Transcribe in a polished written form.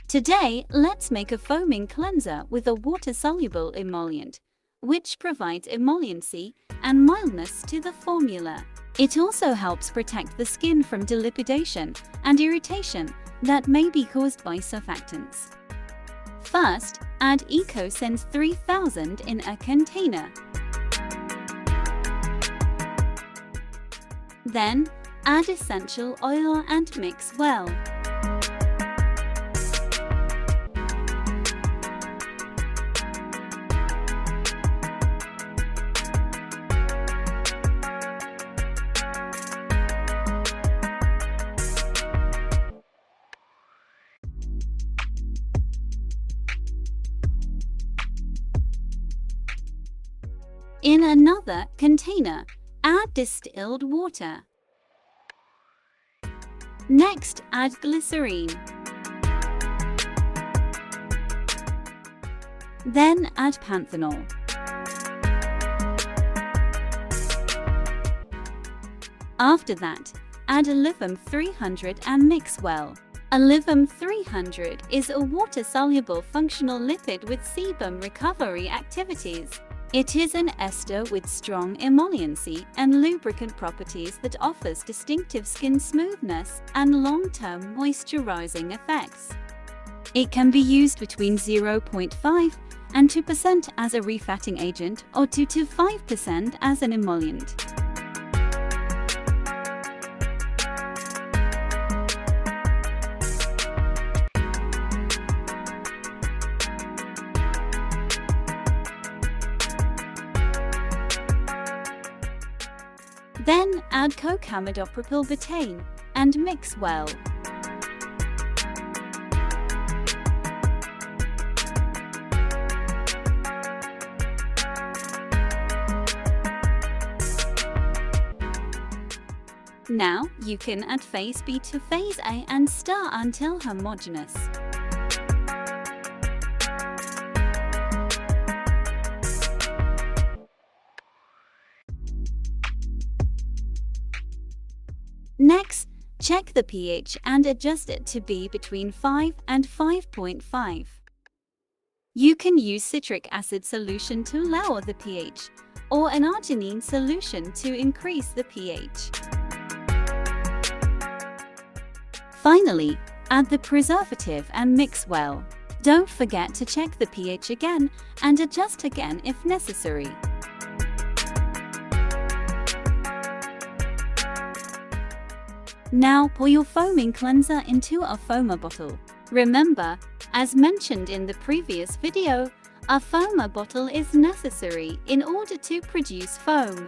Today, let's make a foaming cleanser with a water-soluble emollient, which provides emolliency and mildness to the formula. It also helps protect the skin from delipidation and irritation that may be caused by surfactants. First, add EcoSense 3000 in a container. Then, add essential oil and mix well. In another container, add distilled water. Next, add glycerine. Then add panthenol. After that, add Alivum 300 and mix well. Alivum 300 is a water-soluble functional lipid with sebum recovery activities. It is an ester with strong emolliency and lubricant properties that offers distinctive skin smoothness and long-term moisturizing effects. It can be used between 0.5 and 2% as a refatting agent or 2 to 5% as an emollient. Then add cocamidopropyl betaine and mix well. Now you can add phase B to phase A and stir until homogeneous. Next, check the pH and adjust it to be between 5 and 5.5. You can use citric acid solution to lower the pH, or an arginine solution to increase the pH. Finally, add the preservative and mix well. Don't forget to check the pH again and adjust again if necessary. Now pour your foaming cleanser into a foamer bottle. Remember, as mentioned in the previous video, a foamer bottle is necessary in order to produce foam.